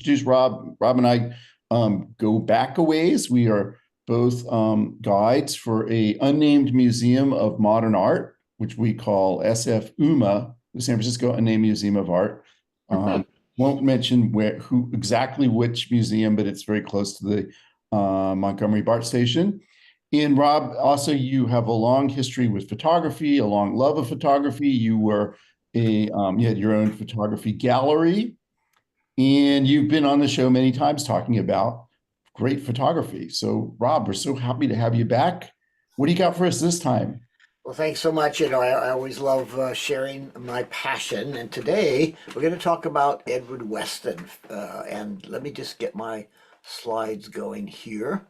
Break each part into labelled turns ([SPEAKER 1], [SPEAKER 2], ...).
[SPEAKER 1] introduce Rob. Rob and I go back a ways. We are both guides for a unnamed museum of modern art, which we call SF UMA, the San Francisco Unnamed Museum of Art. Won't mention who exactly which museum, but it's very close to the Montgomery BART station. And Rob, also you have a long history with photography, a long love of photography. You had your own photography gallery, and you've been on the show many times talking about great photography. So Rob, we're so happy to have you back. What do you got for us this time?
[SPEAKER 2] Well, thanks so much. I always love sharing my passion. And today we're going to talk about Edward Weston. And let me just get my slides going here.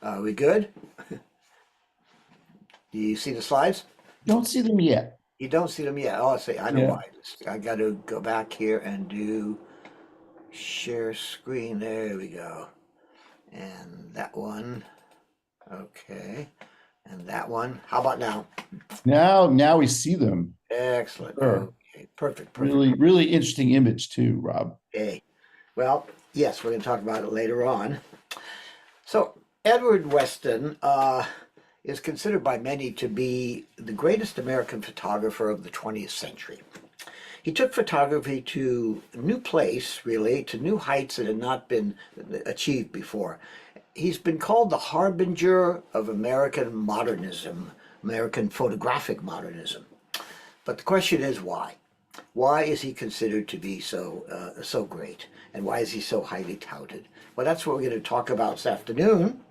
[SPEAKER 2] Are we good? Do you see the slides?
[SPEAKER 1] Don't see them yet.
[SPEAKER 2] You don't see them yet. Oh, I know
[SPEAKER 1] Yeah.
[SPEAKER 2] why. I got to go back here and do share screen. There we go. And that one. Okay. And that one. How about now?
[SPEAKER 1] Now we see them.
[SPEAKER 2] Excellent.
[SPEAKER 1] Sure.
[SPEAKER 2] Okay. Perfect.
[SPEAKER 1] Really interesting image too, Rob.
[SPEAKER 2] Okay. Well, yes, we're going to talk about it later on. So, Edward Weston is considered by many to be the greatest American photographer of the 20th century. He took photography to a new place, really, to new heights that had not been achieved before. He's been called the harbinger of American modernism, American photographic modernism. But the question is why? Why is he considered to be so great? And why is he so highly touted? Well, that's what we're going to talk about this afternoon.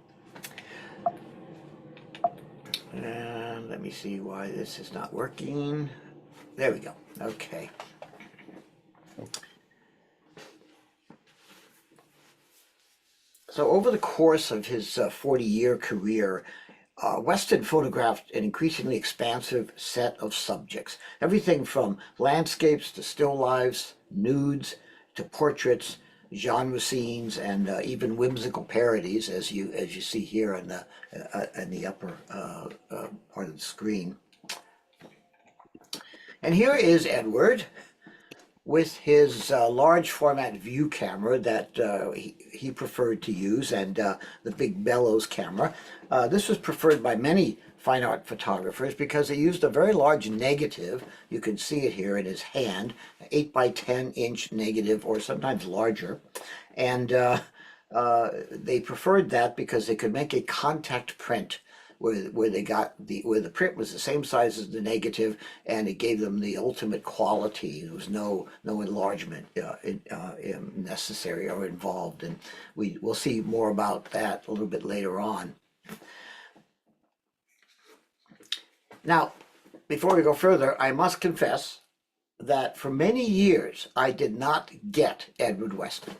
[SPEAKER 2] And let me see why this is not working. There we go. Okay. So over the course of his 40-year career, Weston photographed an increasingly expansive set of subjects. Everything from landscapes to still lifes, nudes, to portraits, genre scenes, and even whimsical parodies, as you see here in the upper part of the screen. And here is Edward with his large format view camera that he preferred to use, and the big bellows camera. This was preferred by many fine art photographers because it used a very large negative. You can see it here in his hand, 8 by 10 inch negative, or sometimes larger. And they preferred that because they could make a contact print where the print was the same size as the negative, and it gave them the ultimate quality. There was no enlargement necessary or involved, and we'll see more about that a little bit later on. Now, before we go further, I must confess that for many years I did not get Edward Weston.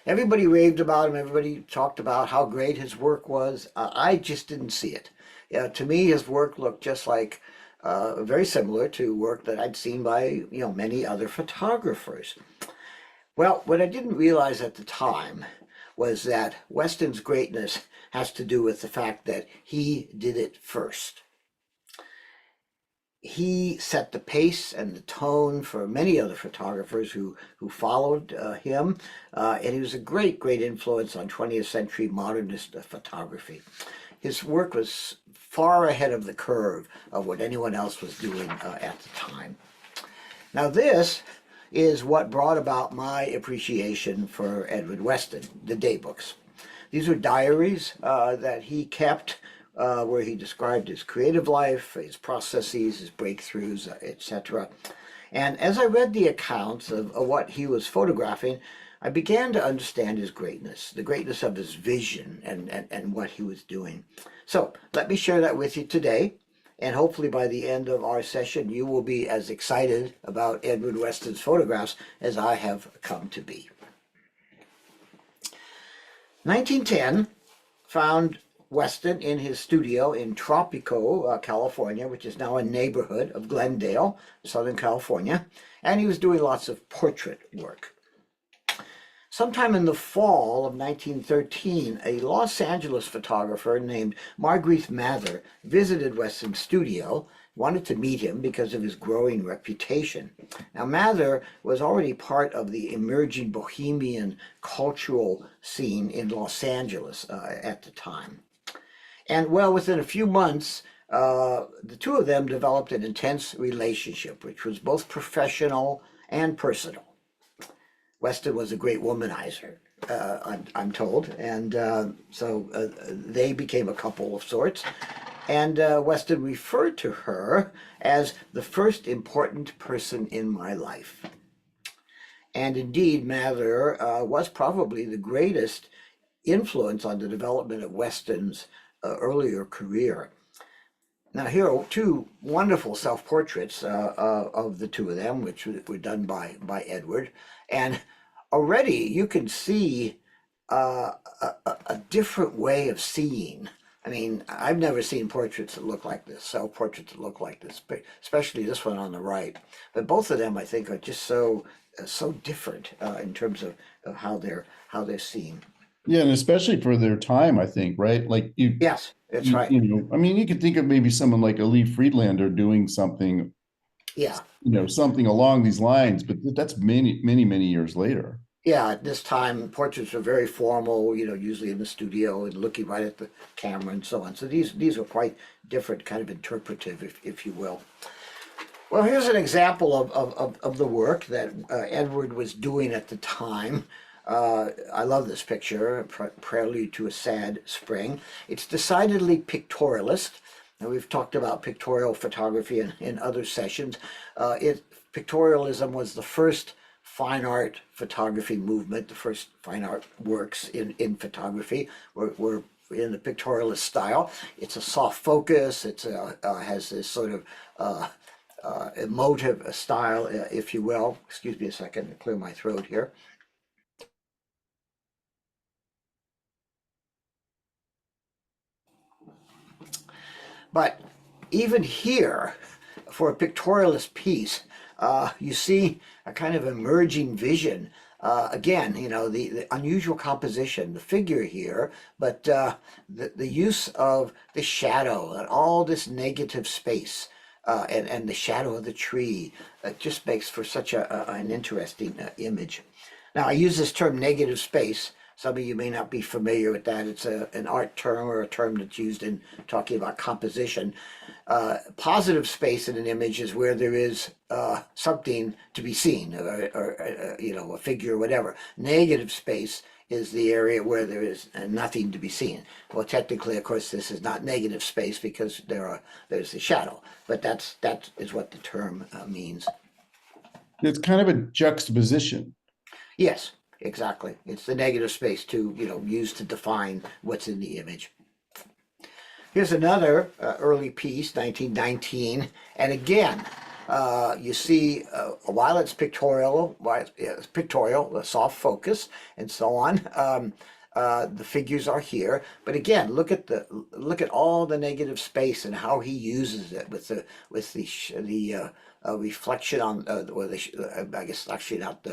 [SPEAKER 2] Everybody raved about him. Everybody talked about how great his work was. I just didn't see it. To me, his work looked just like very similar to work that I'd seen by many other photographers. Well, what I didn't realize at the time was that Weston's greatness has to do with the fact that he did it first. He set the pace and the tone for many other photographers who followed him, and he was a great influence on 20th century modernist photography. His work was far ahead of the curve of what anyone else was doing at the time. Now this is what brought about my appreciation for Edward Weston, the daybooks. These were diaries that he kept where he described his creative life, his processes, his breakthroughs, etc. And as I read the accounts of what he was photographing, I began to understand his greatness, the greatness of his vision and what he was doing. So let me share that with you today, and hopefully by the end of our session you will be as excited about Edward Weston's photographs as I have come to be. 1910 found Weston in his studio in Tropico, California, which is now a neighborhood of Glendale, Southern California, and he was doing lots of portrait work. Sometime in the fall of 1913, a Los Angeles photographer named Marguerite Mather visited Weston's studio wanted to meet him because of his growing reputation. Now, Mather was already part of the emerging bohemian cultural scene in Los Angeles at the time. And well, within a few months, the two of them developed an intense relationship, which was both professional and personal. Weston was a great womanizer, I'm told, and so they became a couple of sorts. And Weston referred to her as the first important person in my life. And indeed, Mather was probably the greatest influence on the development of Weston's earlier career. Now, here are two wonderful self-portraits of the two of them, which were done by Edward. And already you can see a different way of seeing. I mean, I've never seen portraits that look like this, self-portraits that look like this, especially this one on the right. But both of them, I think, are just so different in terms of how they're seen.
[SPEAKER 1] Yeah, and especially for their time, I think, right? Like
[SPEAKER 2] Yes, that's right.
[SPEAKER 1] I mean, you could think of maybe someone like a Lee Friedlander doing something,
[SPEAKER 2] Yeah.
[SPEAKER 1] something along these lines, but that's many, many, many years later.
[SPEAKER 2] Yeah, at this time, portraits were very formal, usually in the studio and looking right at the camera and so on. So these are quite different, kind of interpretive, if you will. Well, here's an example of the work that Edward was doing at the time. I love this picture, Prelude to a Sad Spring. It's decidedly pictorialist. And we've talked about pictorial photography in other sessions. Pictorialism was the first fine art photography movement. The first fine art works in photography were in the pictorialist style. It's a soft focus. It's has this sort of emotive style, if you will. Excuse me a second to clear my throat here. But even here, for a pictorialist piece, you see a kind of emerging vision. Again, the unusual composition, the figure here, but the use of the shadow and all this negative space and the shadow of the tree just makes for such an interesting image. Now, I use this term negative space. Some of you may not be familiar with that. It's an art term or a term that's used in talking about composition. Positive space in an image is where there is something to be seen, or a figure or whatever. Negative space is the area where there is nothing to be seen. Well, technically, of course, this is not negative space because there's a shadow, but that is what the term means.
[SPEAKER 1] It's kind of a juxtaposition.
[SPEAKER 2] Yes, exactly. It's the negative space to use to define what's in the image. Here's another early piece, 1919, and again, you see while it's pictorial, a soft focus, and so on. The figures are here, but again, look at all the negative space and how he uses it with the reflection on I guess actually not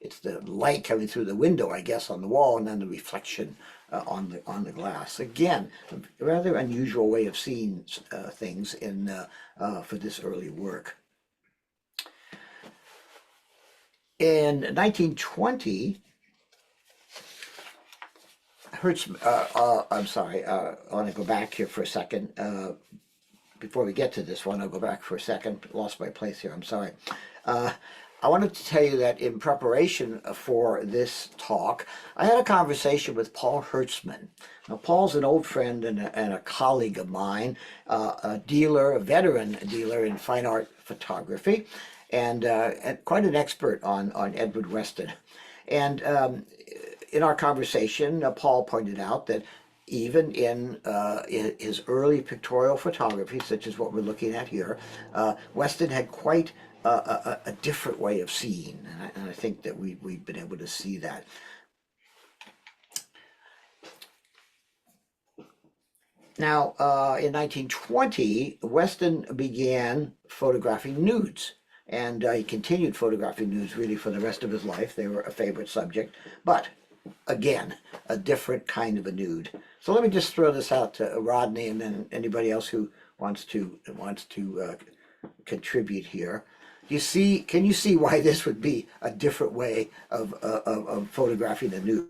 [SPEAKER 2] it's the light coming through the window, I guess, on the wall, and then the reflection on the glass. Again, a rather unusual way of seeing things for this early work. In 1920, I'm sorry, I want to go back here for a second. Before we get to this one, I'll go back for a second. Lost my place here, I'm sorry. I wanted to tell you that in preparation for this talk, I had a conversation with Paul Hertzman. Now, Paul's an old friend and a colleague of mine, a veteran dealer in fine art photography, and quite an expert on Edward Weston. And in our conversation, Paul pointed out that even in his early pictorial photography, such as what we're looking at here, Weston had quite a different way of seeing, and I think that we've been able to see that. Now, in 1920, Weston began photographing nudes, and he continued photographing nudes really for the rest of his life. They were a favorite subject, but again, a different kind of a nude. So let me just throw this out to Rodney and then anybody else who wants to contribute here. Can you see why this would be a different way of photographing the nude?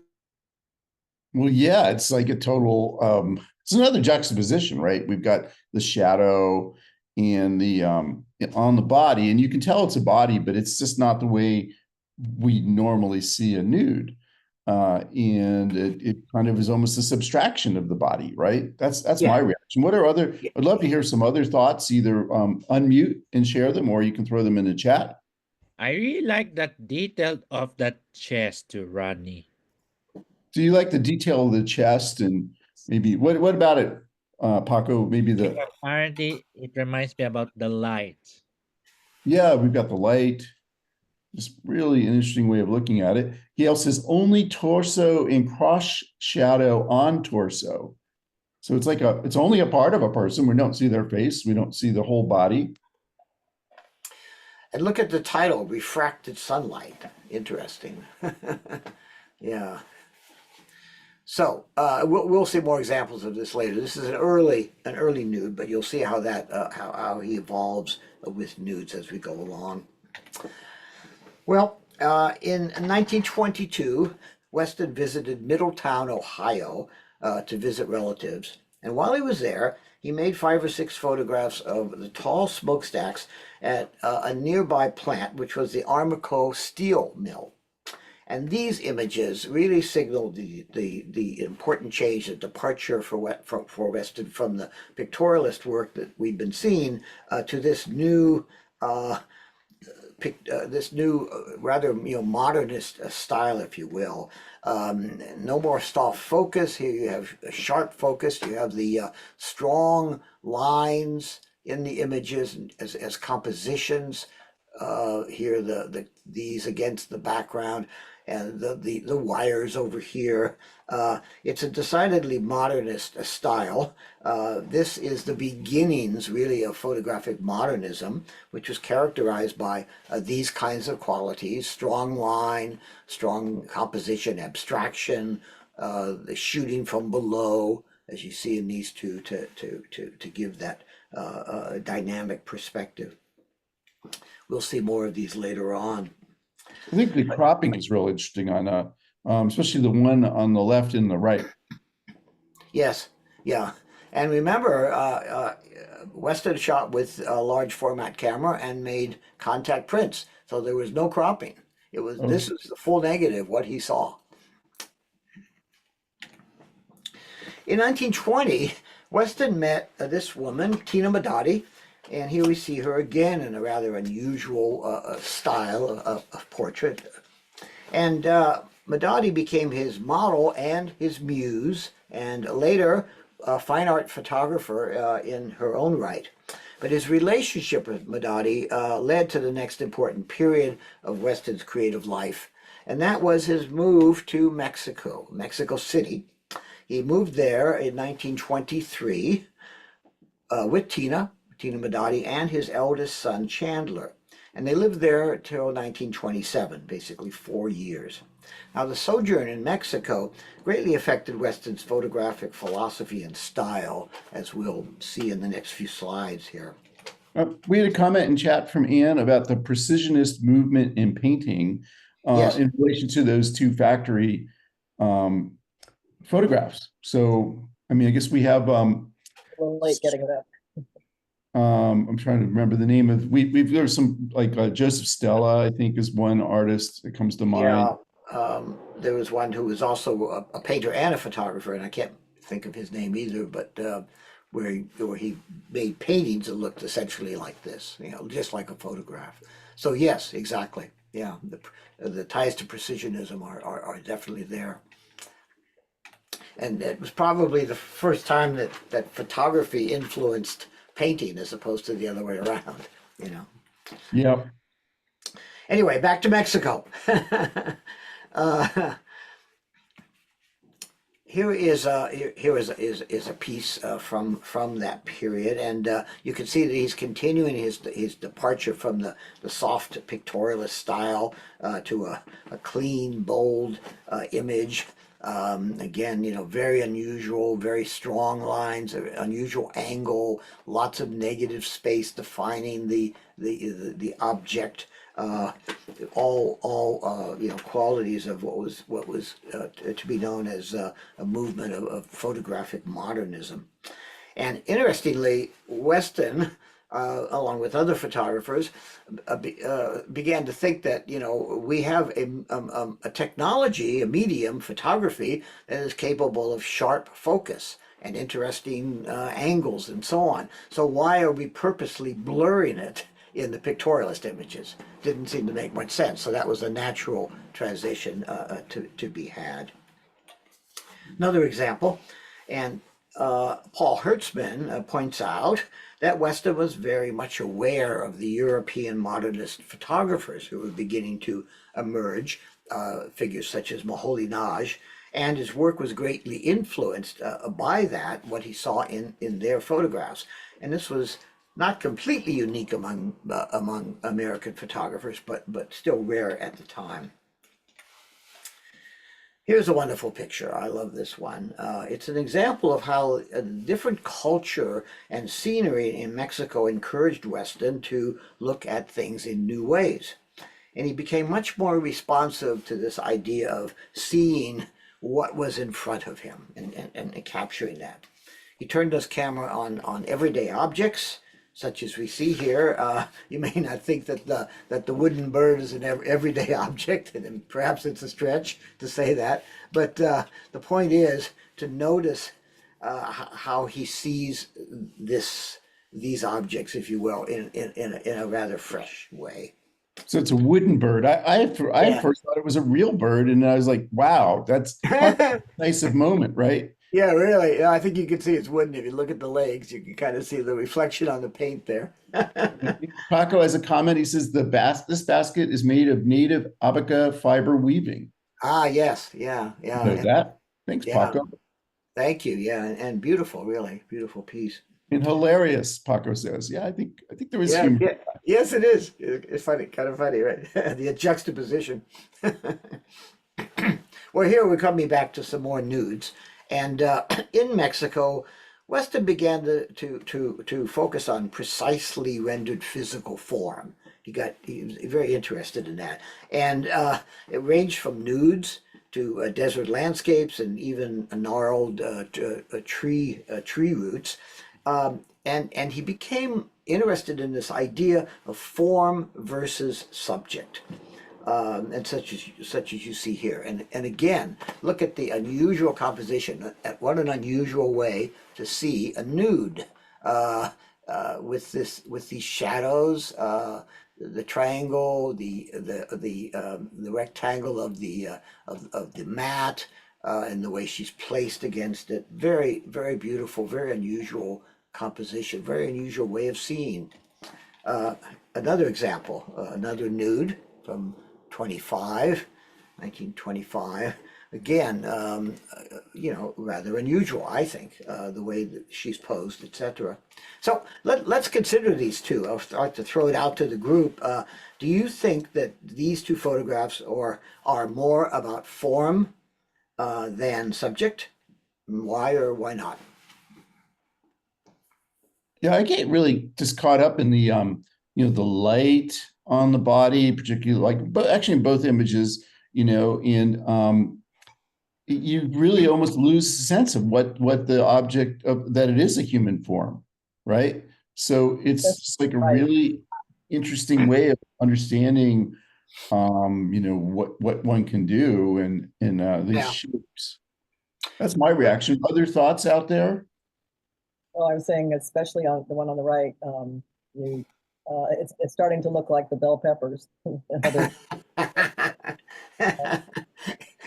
[SPEAKER 1] Well, yeah, it's like a total it's another juxtaposition, right? We've got the shadow and the on the body, and you can tell it's a body, but it's just not the way we normally see a nude. And it kind of is almost a subtraction of the body, right? That's my
[SPEAKER 2] Yeah.
[SPEAKER 1] reaction. What are other, I'd love to hear some other thoughts, either unmute and share them, or you can throw them in the chat.
[SPEAKER 3] I really like that detail of that chest to Ronnie.
[SPEAKER 1] Do you like the detail of the chest, and maybe what about it, Paco? Maybe
[SPEAKER 3] Apparently, it reminds me about the light.
[SPEAKER 1] yeah, we've got the light. Just really an interesting way of looking at it. Gail says only torso and cross shadow on torso. So it's like it's only a part of a person. We don't see their face. We don't see the whole body.
[SPEAKER 2] And look at the title, Refracted Sunlight. Interesting. Yeah. So we'll see more examples of this later. This is an early nude, but you'll see how that how he evolves with nudes as we go along. Well, in 1922, Weston visited Middletown, Ohio, to visit relatives, and while he was there, he made 5 or 6 photographs of the tall smokestacks at a nearby plant, which was the Armico steel mill. And these images really signaled the important change, the departure for Weston from the pictorialist work that we've been seeing to this new rather modernist style, if you will. No more soft focus. Here you have a sharp focus. You have the strong lines in the images as compositions. Here these against the background, and the wires over here. It's a decidedly modernist style. This is the beginnings, really, of photographic modernism, which was characterized by these kinds of qualities: strong line, strong composition, abstraction, the shooting from below, as you see in these two, to give that dynamic perspective. We'll see more of these later on.
[SPEAKER 1] I think the cropping is real interesting on especially the one on the left and the right.
[SPEAKER 2] Yes, yeah. And remember, Weston shot with a large format camera and made contact prints, so there was no cropping. This is the full negative, what he saw. In 1920, Weston met this woman, Tina Modotti, and here we see her again in a rather unusual style of portrait. And Modotti became his model and his muse, and later a fine art photographer in her own right. But his relationship with Modotti led to the next important period of Weston's creative life, and that was his move to Mexico City. He moved there in 1923 with Tina Modotti and his eldest son, Chandler. And they lived there till 1927, basically 4 years. Now, the sojourn in Mexico greatly affected Weston's photographic philosophy and style, as we'll see in the next few slides here.
[SPEAKER 1] We had a comment in chat from Anne about the precisionist movement in painting
[SPEAKER 2] Yes.
[SPEAKER 1] in relation to those two factory photographs. So, I mean, I guess we have
[SPEAKER 4] late getting it up.
[SPEAKER 1] I'm trying to remember the name of there's some like Joseph Stella, I think, is one artist that comes to mind.
[SPEAKER 2] Yeah, there was one who was also a painter and a photographer, and I can't think of his name either, but where he made paintings that looked essentially like this, just like a photograph. So yes, exactly. Yeah, the ties to precisionism are definitely there. And it was probably the first time that photography influenced painting as opposed to the other way around,
[SPEAKER 1] Yep.
[SPEAKER 2] Anyway, back to Mexico. Here is a piece from that period, and you can see that he's continuing his departure from the soft pictorialist style to a clean, bold image. Again, very unusual, very strong lines, unusual angle, lots of negative space defining the object. Uh, all qualities of what was to be known as a movement of photographic modernism. And interestingly, Weston, along with other photographers, began to think that we have a technology, a medium, photography, that is capable of sharp focus and interesting angles and so on. So why are we purposely blurring it in the pictorialist images? Didn't seem to make much sense. So that was a natural transition to be had. Another example, and Paul Hertzman points out that Weston was very much aware of the European modernist photographers who were beginning to emerge, figures such as Moholy-Nagy, and his work was greatly influenced by that, what he saw in their photographs. And this was not completely unique among American photographers, but still rare at the time. Here's a wonderful picture. I love this one. It's an example of how a different culture and scenery in Mexico encouraged Weston to look at things in new ways. And he became much more responsive to this idea of seeing what was in front of him and capturing that. He turned his camera on everyday objects, such as we see here. You may not think that the wooden bird is an everyday object, and perhaps it's a stretch to say that. But the point is to notice how he sees these objects, if you will, in a rather fresh way.
[SPEAKER 1] So it's a wooden bird. I
[SPEAKER 2] Yeah.
[SPEAKER 1] first thought it was a real bird, and I was like, "Wow, that's a nice moment, right?"
[SPEAKER 2] Yeah, really. Yeah, I think you can see it's wooden. If you look at the legs, you can kind of see the reflection on the paint there.
[SPEAKER 1] Paco has a comment. He says this basket is made of native abaca fiber weaving.
[SPEAKER 2] Ah, yes. Yeah, yeah.
[SPEAKER 1] Know that? Thanks,
[SPEAKER 2] Yeah,
[SPEAKER 1] Paco.
[SPEAKER 2] thank you. Yeah, and beautiful, really. Beautiful piece.
[SPEAKER 1] And hilarious, Paco says. Yeah, I think there was
[SPEAKER 2] Yeah,
[SPEAKER 1] humor.
[SPEAKER 2] yeah. Yes, it is. It's funny, kind of funny, right? The juxtaposition. Well, here we're coming back to some more nudes. And in Mexico, Weston began to focus on precisely rendered physical form. He was very interested in that. And it ranged from nudes to desert landscapes and even gnarled tree roots. And he became interested in this idea of form versus subject. And such as you see here, and again, look at the unusual composition. What an unusual way to see a nude with these shadows, the triangle, the rectangle of the mat, and the way she's placed against it. Very, very beautiful, very unusual composition, very unusual way of seeing. Another example, another nude from 1925. Again, rather unusual, I think, the way that she's posed, etc. So let's consider these two. I'll start to throw it out to the group. Do you think that these two photographs are more about form than subject? Why or why not?
[SPEAKER 1] Yeah, I get really just caught up in the the light on the body, particularly but actually in both images, and you really almost lose sense of what the object of that it is a human form, right? So it's just like a really interesting way of understanding what one can do in these shapes. That's my reaction. Other thoughts out there?
[SPEAKER 4] Well, I was saying, especially on the one on the right, it's starting to look like the bell peppers.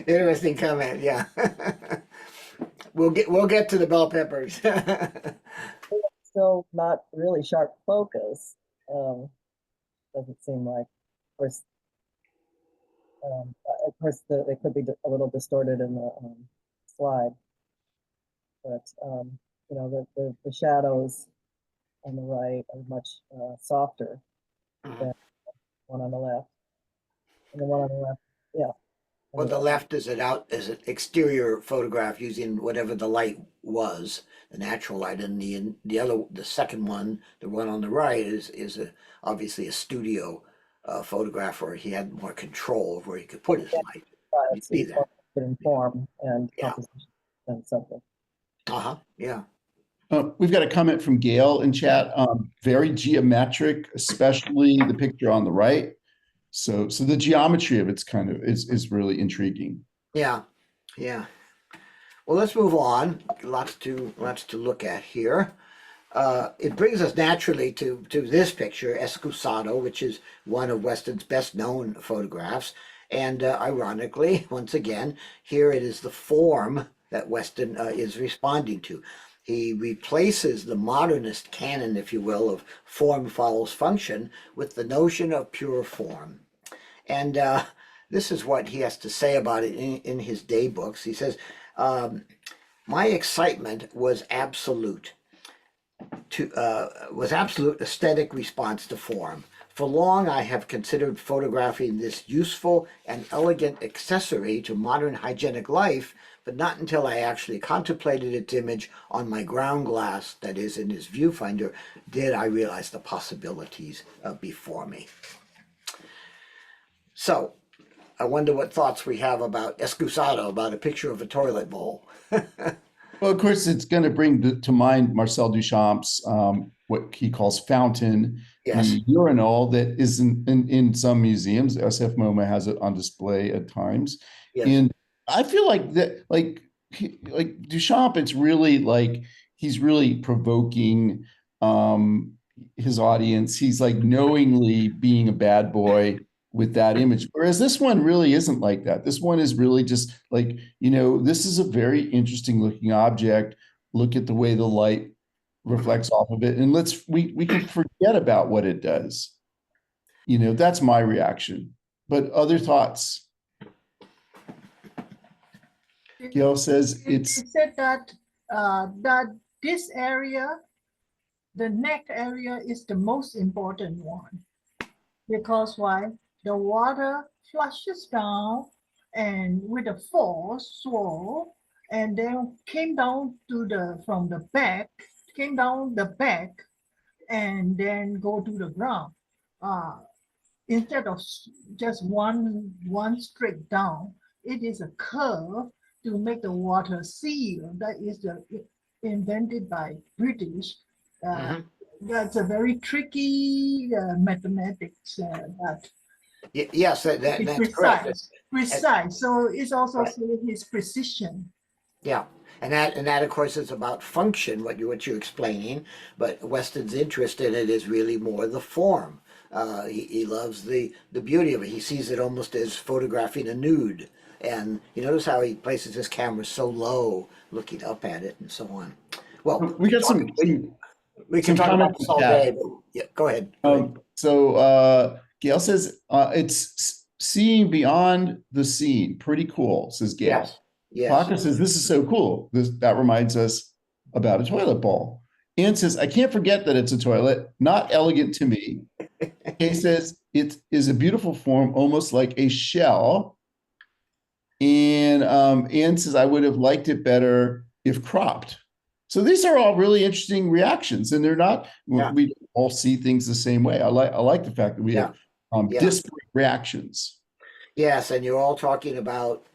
[SPEAKER 2] Interesting comment. Yeah, we'll get to the bell peppers.
[SPEAKER 4] Still not really sharp focus. Doesn't seem like. Of course, they could be a little distorted in the slide, but the shadows on the right are much softer than the one on the left. And the one on the left, yeah,
[SPEAKER 2] On the left is an exterior photograph using whatever the light was, the natural light, and the second one, the one on the right, is obviously a studio photograph where he had more control of where he could put his light. You
[SPEAKER 4] it's
[SPEAKER 2] see that?
[SPEAKER 4] in form and
[SPEAKER 2] Yeah.
[SPEAKER 4] composition and subject.
[SPEAKER 2] Yeah.
[SPEAKER 1] We've got a comment from Gail in chat. Very geometric, especially the picture on the right. So the geometry of it's kind of is really intriguing.
[SPEAKER 2] Yeah. Well, let's move on. Lots to look at here. It brings us naturally to this picture, Excusado, which is one of Weston's best known photographs. And ironically, once again, here it is the form that Weston is responding to. He replaces the modernist canon, if you will, of form follows function with the notion of pure form. And this is what he has to say about it in his day books. He says, my excitement was absolute aesthetic response to form. For long, I have considered photographing this useful and elegant accessory to modern hygienic life, but not until I actually contemplated its image on my ground glass, that is, in his viewfinder, did I realize the possibilities before me. So, I wonder what thoughts we have about Excusado, about a picture of a toilet bowl.
[SPEAKER 1] Well, of course, it's going to bring to mind Marcel Duchamp's what he calls fountain,
[SPEAKER 2] Yes.
[SPEAKER 1] the urinal that is in some museums. SF MoMA has it on display at times.
[SPEAKER 2] Yes.
[SPEAKER 1] And I feel like that, like Duchamp, it's really like he's really provoking his audience. He's like knowingly being a bad boy with that image. Whereas this one really isn't like that. This one is really just like, this is a very interesting looking object. Look at the way the light reflects off of it. And we can forget about what it does. That's my reaction. But other thoughts? Gail says
[SPEAKER 5] It said that this area, the neck area, is the most important one. Because why? The water flushes down and with a force swirl, and then came down from the back, came down the back, and then go to the ground. Instead of just one straight down, it is a curve to make the water seal. That is invented by British. That's a very tricky mathematics that
[SPEAKER 2] Yes, that's
[SPEAKER 5] precise.
[SPEAKER 2] correct.
[SPEAKER 5] So it's also
[SPEAKER 2] Right.
[SPEAKER 5] his precision.
[SPEAKER 2] Yeah, and that of course is about function, what you're explaining. But Weston's interest in it is really more the form. He loves the beauty of it. He sees it almost as photographing a nude. And you notice how he places his camera so low, looking up at it, and so on. Well,
[SPEAKER 1] we got
[SPEAKER 2] we can talk about this all day. But yeah, go ahead.
[SPEAKER 1] So Gail says it's seeing beyond the scene. Pretty cool, says Gail.
[SPEAKER 2] Yes.
[SPEAKER 1] Parker says this is so cool. That reminds us about a toilet bowl. Ann says, I can't forget that it's a toilet, not elegant to me. Kay says it is a beautiful form, almost like a shell. And Ann says, I would have liked it better if cropped. So these are all really interesting reactions, and they're not, we all see things the same way. I like the fact that we have disparate reactions. Yes,
[SPEAKER 2] and you're all talking about,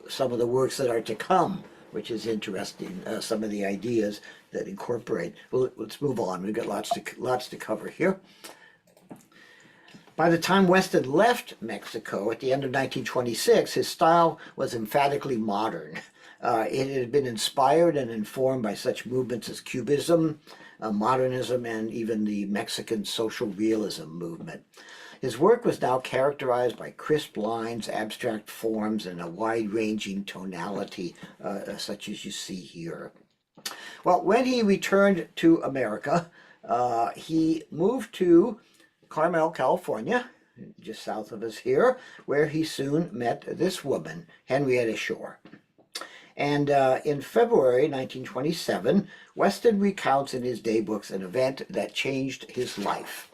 [SPEAKER 2] some of the works that are to come, which is interesting. Some of the ideas that incorporate. Well, let's move on. We've got lots to cover here. By the time Weston left Mexico at the end of 1926, his style was emphatically modern. It had been inspired and informed by such movements as Cubism, modernism, and even the Mexican social realism movement. His work was now characterized by crisp lines, abstract forms, and a wide-ranging tonality, such as you see here. Well, when he returned to America, he moved to Carmel, California, just south of us here, where he soon met this woman, Henrietta Shore. And in February 1927, Weston recounts in his daybooks an event that changed his life.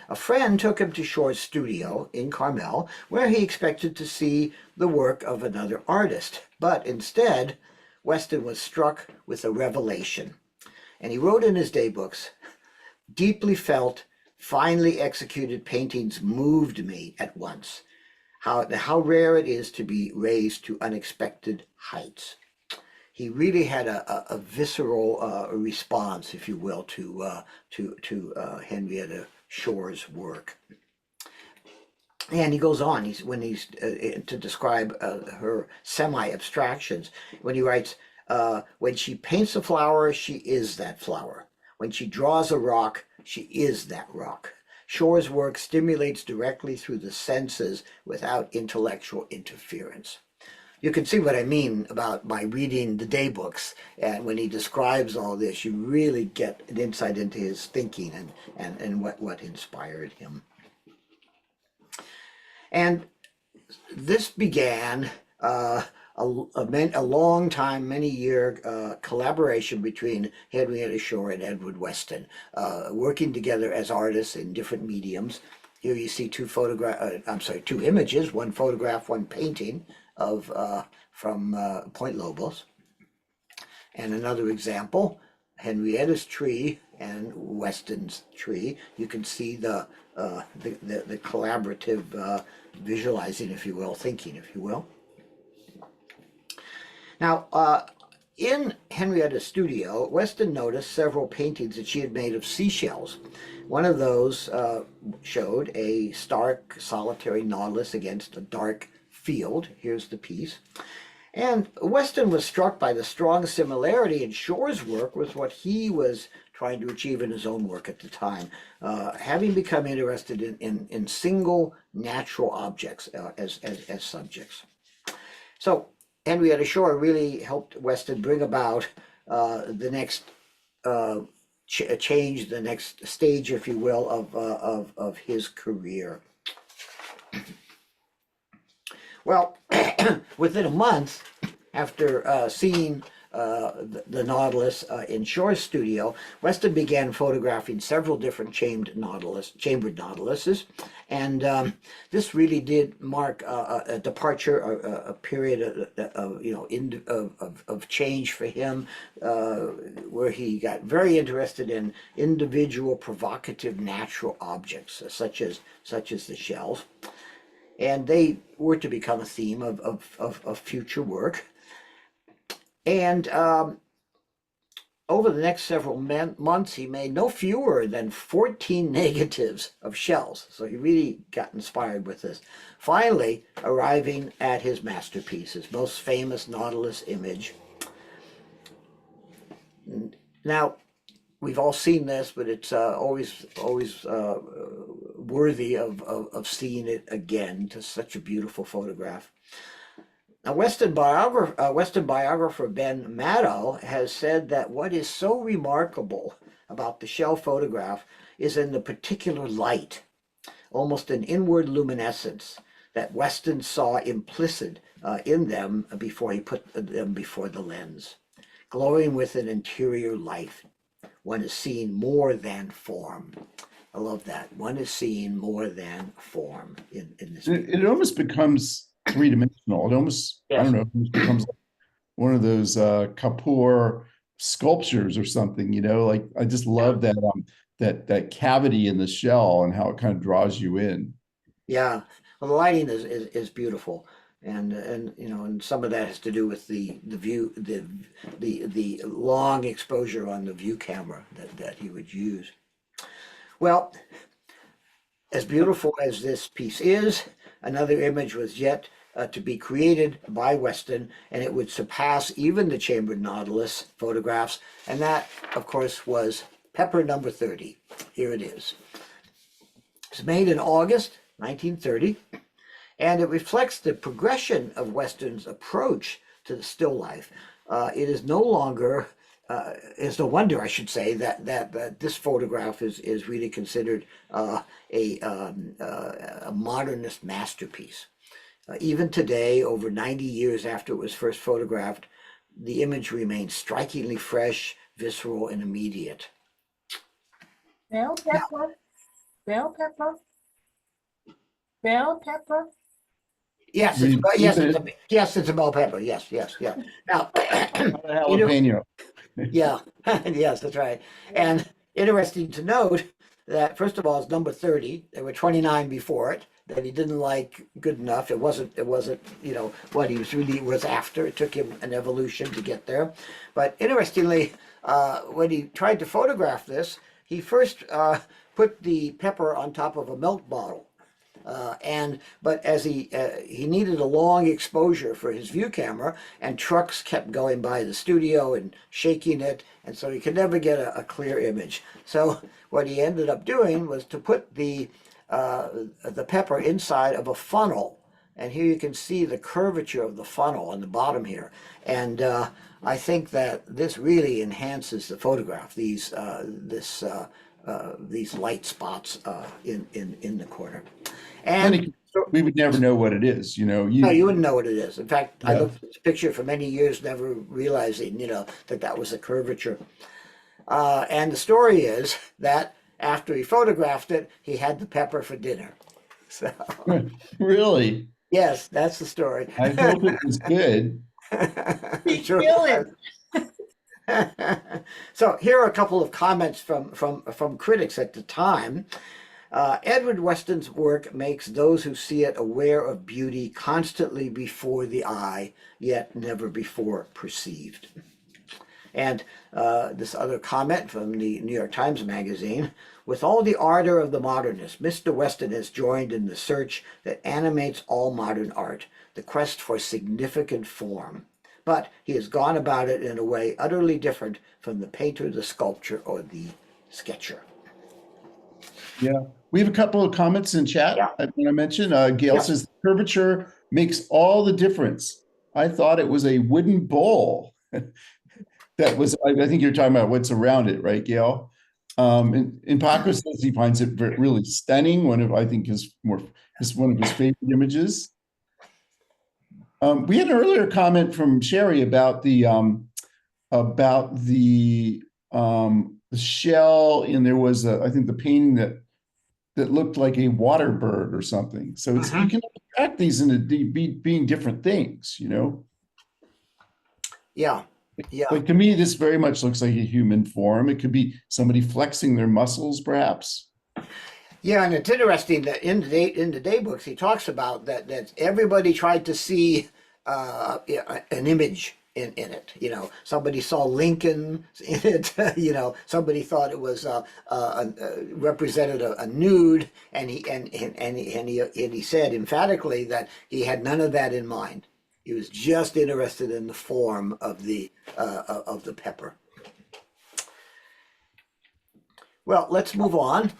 [SPEAKER 2] a friend took him to Shore's studio in Carmel, where he expected to see the work of another artist. But instead, Weston was struck with a revelation. And he wrote in his daybooks, "Deeply felt, finely executed paintings moved me at once. How rare it is to be raised to unexpected heights." He really had a visceral response, if you will, to Henrietta Shore's work. And he goes on. To describe her semi-abstractions when he writes, "When she paints a flower, she is that flower. When she draws a rock, she is that rock." Shore's work stimulates directly through the senses without intellectual interference. You can see what I mean by reading the daybooks, and when he describes all this, you really get an insight into his thinking and what inspired him. And this began a long time, many-year collaboration between Henrietta Shore and Edward Weston, working together as artists in different mediums. Here you see two images, one photograph, one painting from Point Lobos. And another example, Henrietta's tree and Weston's tree. You can see the collaborative visualizing, if you will, thinking, if you will. Now, in Henrietta's studio, Weston noticed several paintings that she had made of seashells. One of those showed a stark, solitary Nautilus against a dark field. Here's the piece. And Weston was struck by the strong similarity in Shore's work with what he was trying to achieve in his own work at the time, having become interested in single natural objects as subjects. So Henrietta Shore really helped Weston bring about the next change, the next stage, if you will, of his career. Well, within a month after seeing the Nautilus in Shore's studio, Weston began photographing several different chambered Nautiluses, and this really did mark a departure, a period of change for him, where he got very interested in individual, provocative, natural objects, such as the shells. And they were to become a theme of future work. And over the next several months, he made no fewer than 14 negatives of shells. So he really got inspired with this. Finally, arriving at his masterpiece, his most famous Nautilus image. Now, we've all seen this, but it's always worthy of seeing it again. Just such a beautiful photograph. Now, Weston biographer Ben Maddow has said that what is so remarkable about the shell photograph is in the particular light, almost an inward luminescence, that Weston saw implicit in them before he put them before the lens, glowing with an interior life. One is seeing more than form. I love that. One is seeing more than form in this.
[SPEAKER 1] It almost becomes three-dimensional. It almost,
[SPEAKER 2] Yes.
[SPEAKER 1] I don't know, it almost becomes like one of those Kapoor sculptures or something, like I just love that that cavity in the shell and how it kind of draws you in.
[SPEAKER 2] Yeah, well, the lighting is beautiful. And some of that has to do with the view, the long exposure on the view camera that he would use. Well, as beautiful as this piece is, another image was yet to be created by Weston, and it would surpass even the chambered Nautilus photographs, and that, of course, was Pepper number 30. Here it is. It's made in August 1930. And it reflects the progression of Weston's approach to the still life. It is no longer, it's no wonder, I should say, that this photograph is really considered a modernist masterpiece. Even today, over 90 years after it was first photographed, the image remains strikingly fresh, visceral, and immediate.
[SPEAKER 5] Well, Bell pepper? Bell pepper?
[SPEAKER 2] Yes,
[SPEAKER 1] We-
[SPEAKER 2] yes, it's a bell pepper. Yes, yes, yeah. Now,
[SPEAKER 1] Not a
[SPEAKER 2] you know,
[SPEAKER 1] jalapeno.
[SPEAKER 2] yeah, yes, that's right. And interesting to note that first of all, it's number 30. There were 29 before it that he didn't like good enough. It wasn't, what he was really was after. It took him an evolution to get there. But interestingly, when he tried to photograph this, he first put the pepper on top of a milk bottle. But as he needed a long exposure for his view camera, and trucks kept going by the studio and shaking it, and so he could never get a clear image. So what he ended up doing was to put the pepper inside of a funnel, and here you can see the curvature of the funnel on the bottom here. And I think that this really enhances the photograph. These light spots in the corner. And
[SPEAKER 1] Funny, we would never know what it is,
[SPEAKER 2] no, you wouldn't know what it is. In fact, I
[SPEAKER 1] Yeah.
[SPEAKER 2] looked at this picture for many years, never realizing, that was a curvature. And the story is that after he photographed it, he had the pepper for dinner. So,
[SPEAKER 1] Really?
[SPEAKER 2] yes, that's the story.
[SPEAKER 1] I hope it was good.
[SPEAKER 5] He
[SPEAKER 2] Sure
[SPEAKER 5] killed
[SPEAKER 2] was.
[SPEAKER 5] it.
[SPEAKER 2] So here are a couple of comments from critics at the time. Edward Weston's work makes those who see it aware of beauty constantly before the eye, yet never before perceived. And this other comment from the New York Times Magazine, with all the ardor of the modernist, Mr. Weston has joined in the search that animates all modern art, the quest for significant form. But he has gone about it in a way utterly different from the painter, the sculptor, or the sketcher.
[SPEAKER 1] Yeah. We have a couple of comments in chat.
[SPEAKER 2] Yeah.
[SPEAKER 1] I want to mention. Gail
[SPEAKER 2] Yeah.
[SPEAKER 1] says curvature makes all the difference. I thought it was a wooden bowl. That was, I think you're talking about what's around it, right, Gail? And Paco says he finds it really stunning. I think is one of his favorite images. We had an earlier comment from Sherry about the shell, and there was I think the painting that looked like a water bird or something. So it's you can abstract these into being different things,
[SPEAKER 2] Yeah. Yeah.
[SPEAKER 1] Like to me, this very much looks like a human form. It could be somebody flexing their muscles, perhaps.
[SPEAKER 2] Yeah, and it's interesting that in the day books he talks about that everybody tried to see an image in it. Somebody saw Lincoln in it. Somebody thought it was represented a nude, and he said emphatically that he had none of that in mind. He was just interested in the form of the pepper. Well, let's move on.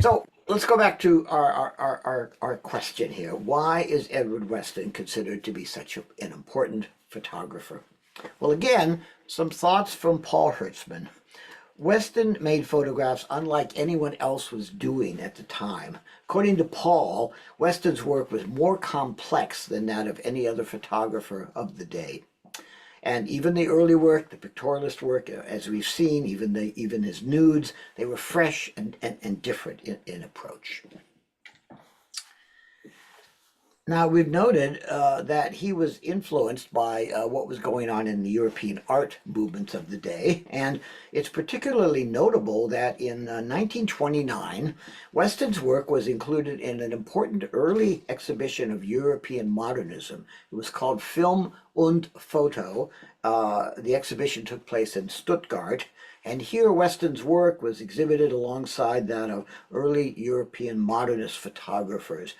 [SPEAKER 2] So let's go back to our question here. Why is Edward Weston considered to be such an important photographer? Well, again, some thoughts from Paul Hertzman. Weston made photographs unlike anyone else was doing at the time. According to Paul, Weston's work was more complex than that of any other photographer of the day. And even the early work, the pictorialist work, as we've seen, even his nudes, they were fresh and different in approach. Now, we've noted that he was influenced by what was going on in the European art movements of the day, and it's particularly notable that in 1929, Weston's work was included in an important early exhibition of European modernism. It was called Film und Foto. The exhibition took place in Stuttgart, and here Weston's work was exhibited alongside that of early European modernist photographers,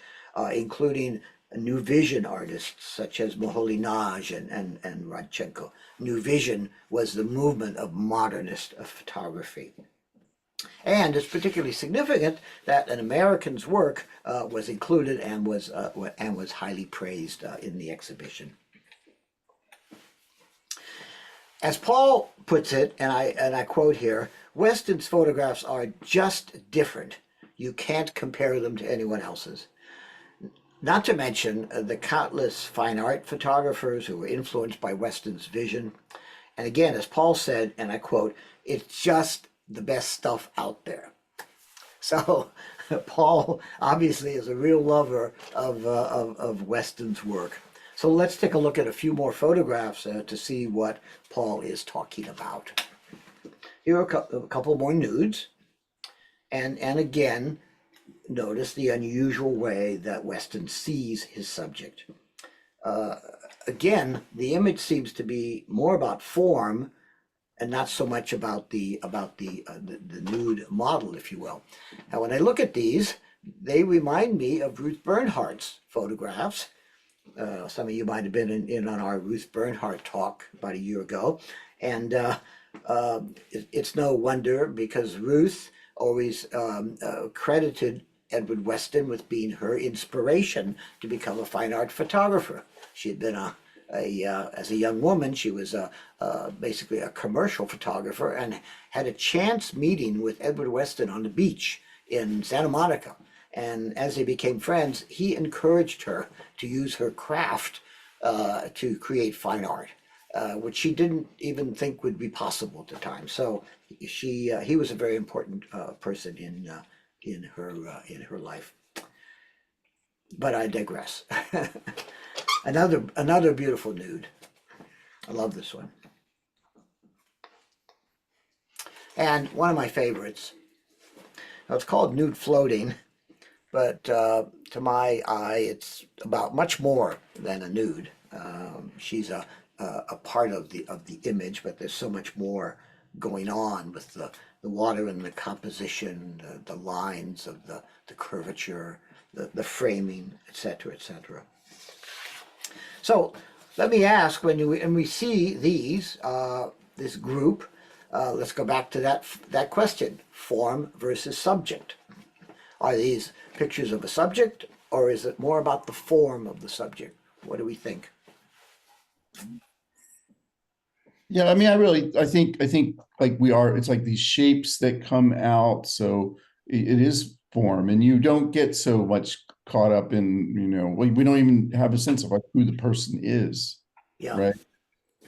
[SPEAKER 2] including New Vision artists such as Moholy-Nagy and Radchenko. New Vision was the movement of modernist photography. And it's particularly significant that an American's work was included and was highly praised in the exhibition. As Paul puts it, and I quote here, Weston's photographs are just different. You can't compare them to anyone else's. Not to mention the countless fine art photographers who were influenced by Weston's vision. And again, as Paul said, and I quote, it's just the best stuff out there. So Paul obviously is a real lover of Weston's work. So let's take a look at a few more photographs to see what Paul is talking about. Here are a couple more nudes. And again, notice the unusual way that Weston sees his subject. Again, the image seems to be more about form and not so much about the nude model, if you will. Now, when I look at these, they remind me of Ruth Bernhardt's photographs. Some of you might have been in on our Ruth Bernhardt talk about a year ago, and it's no wonder because Ruth always credited Edward Weston with being her inspiration to become a fine art photographer. She had been as a young woman, she was basically a commercial photographer and had a chance meeting with Edward Weston on the beach in Santa Monica. And as they became friends, he encouraged her to use her craft to create fine art, which she didn't even think would be possible at the time. So he was a very important person in her life. But I digress. Another beautiful nude. I love this one. And one of my favorites. Now it's called Nude Floating, but to my eye, it's about much more than a nude. She's a part of the image, but there's so much more going on with the water and the composition, the lines of the curvature, the framing, etc., etc. So let me ask, when we see these, this group, let's go back to that question, form versus subject. Are these pictures of a subject, or is it more about the form of the subject? What do we think?
[SPEAKER 1] Yeah, I mean, I think like it's like these shapes that come out. So it is form, and you don't get so much caught up in, we don't even have a sense of like who the person is.
[SPEAKER 2] Yeah.
[SPEAKER 1] Right.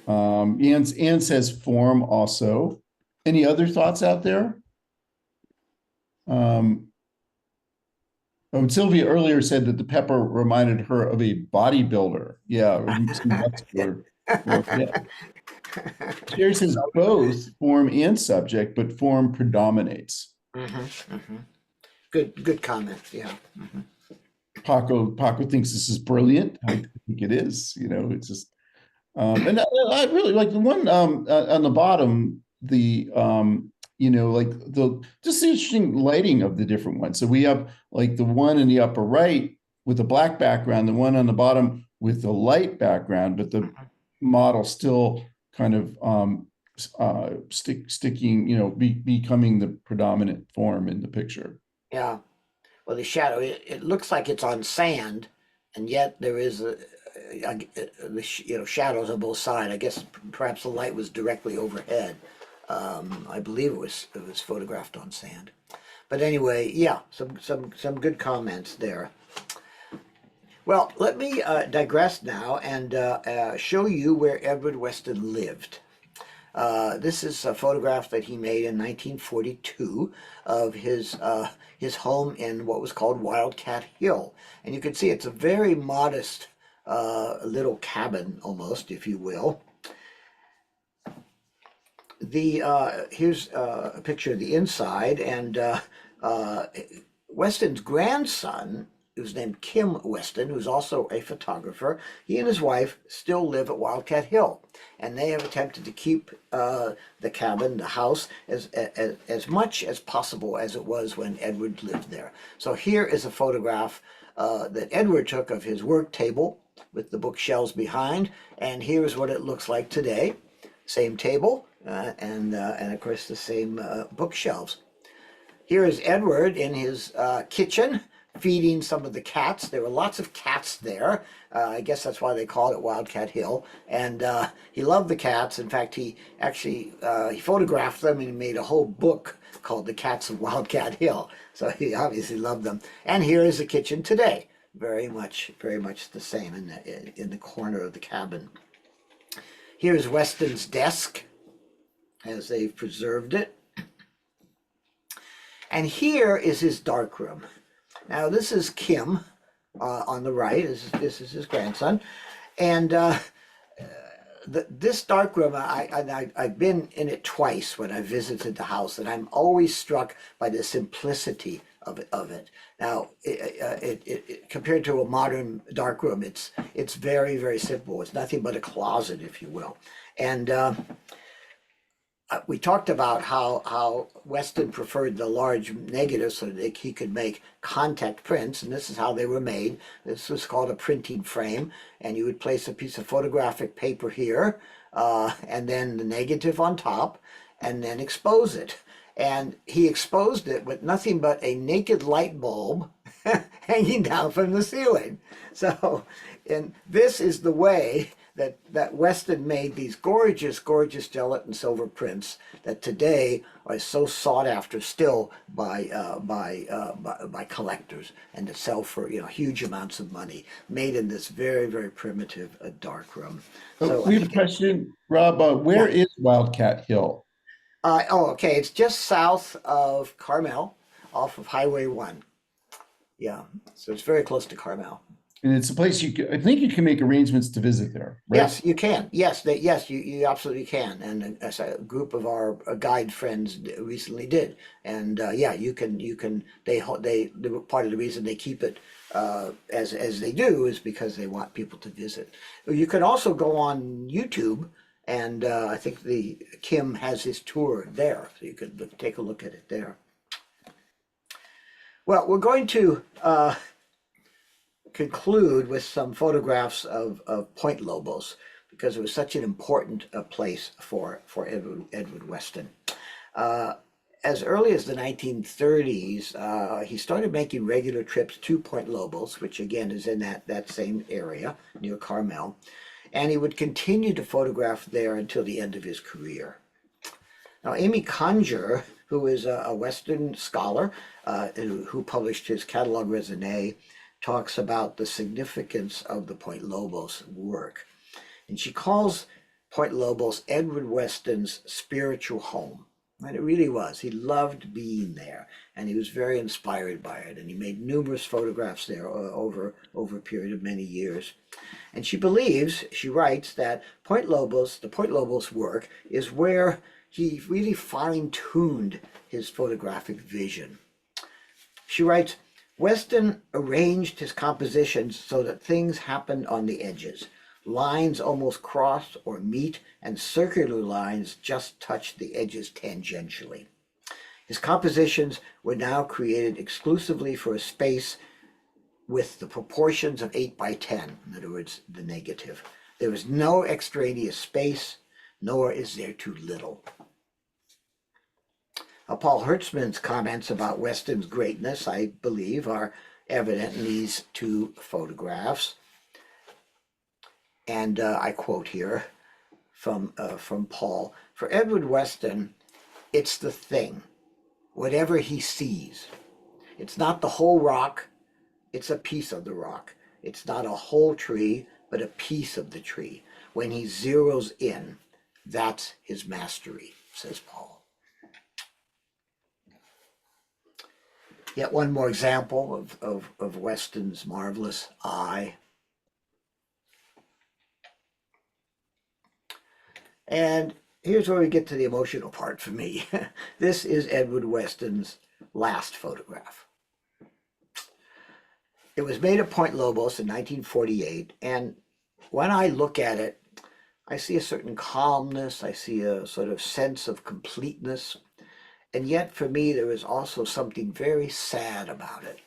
[SPEAKER 1] Anne says form also. Any other thoughts out there? Sylvia earlier said that the pepper reminded her of a bodybuilder. Yeah. Yeah. Sherry says both form and subject, but form predominates.
[SPEAKER 2] Good comment. Yeah.
[SPEAKER 1] Paco thinks this is brilliant. I think it is. It's just, and I really like the one on the bottom. Like just the interesting lighting of the different ones. So we have like the one in the upper right with the black background, the one on the bottom with the light background, but the model still kind of sticking, becoming the predominant form in the picture.
[SPEAKER 2] Yeah. Well, the shadow, it looks like it's on sand, and yet there is shadows on both sides. I guess perhaps the light was directly overhead. I believe it was photographed on sand. But anyway, yeah, some good comments there. Well, let me digress now and show you where Edward Weston lived. This is a photograph that he made in 1942 of his home in what was called Wildcat Hill. And you can see it's a very modest little cabin, almost, if you will. Here's a picture of the inside, and Weston's grandson, who's named Kim Weston, who's also a photographer, he and his wife still live at Wildcat Hill, and they have attempted to keep the cabin, the house, as much as possible as it was when Edward lived there. So here is a photograph that Edward took of his work table with the bookshelves behind, and here's what it looks like today. Same table, and of course the same bookshelves. Here is Edward in his kitchen, feeding some of the cats. There were lots of cats there. I guess that's why they called it Wildcat Hill. And he loved the cats. In fact, he actually he photographed them and he made a whole book called The Cats of Wildcat Hill. So he obviously loved them. And here is the kitchen today. Very much the same in the corner of the cabin. Here's Weston's desk, as they've preserved it. And here is his darkroom. Now this is Kim on the right. This is his grandson, and this darkroom, I've been in it twice when I visited the house, and I'm always struck by the simplicity of it. Now, compared to a modern darkroom, it's very, very simple. It's nothing but a closet, if you will. And we talked about how Weston preferred the large negative so that he could make contact prints, and this is how they were made. This was called a printing frame, and you would place a piece of photographic paper here, and then the negative on top, and then expose it. And he exposed it with nothing but a naked light bulb hanging down from the ceiling. So, and this is the way that Weston made these gorgeous, gorgeous gelatin silver prints that today are so sought after still by collectors, and that sell for huge amounts of money, made in this very, very primitive darkroom. So
[SPEAKER 1] we have a question, Rob. Where is Wildcat Hill?
[SPEAKER 2] okay, it's just south of Carmel, off of Highway 1. Yeah, so it's very close to Carmel.
[SPEAKER 1] And it's a place I think you can make arrangements to visit there, right?
[SPEAKER 2] Yes, you can. Yes, you absolutely can. And as a group of our guide friends recently did, and yeah, you can. They part of the reason they keep it as they do is because they want people to visit. You can also go on YouTube, and I think Kim has his tour there, so you could take a look at it there. Well, we're going to conclude with some photographs of Point Lobos, because it was such an important place for Edward Weston. As early as the 1930s, he started making regular trips to Point Lobos, which again is in that same area near Carmel, and he would continue to photograph there until the end of his career. Now, Amy Conger, who is a Western scholar who published his Catalogue Raisonné, talks about the significance of the Point Lobos work. And she calls Point Lobos Edward Weston's spiritual home. And it really was. He loved being there, and he was very inspired by it. And he made numerous photographs there over a period of many years. And she writes that the Point Lobos work is where he really fine-tuned his photographic vision. She writes, Weston arranged his compositions so that things happened on the edges. Lines almost cross or meet, and circular lines just touch the edges tangentially. His compositions were now created exclusively for a space with the proportions of 8 by 10, in other words, the negative. There is no extraneous space, nor is there too little. Paul Hertzman's comments about Weston's greatness, I believe, are evident in these two photographs. And I quote here from Paul, "For Edward Weston, it's the thing, whatever he sees. It's not the whole rock, it's a piece of the rock. It's not a whole tree, but a piece of the tree. When he zeroes in, that's his mastery," says Paul. Yet one more example of Weston's marvelous eye. And here's where we get to the emotional part for me. This is Edward Weston's last photograph. It was made at Point Lobos in 1948, and when I look at it, I see a certain calmness, I see a sort of sense of completeness. And yet, for me, there is also something very sad about it.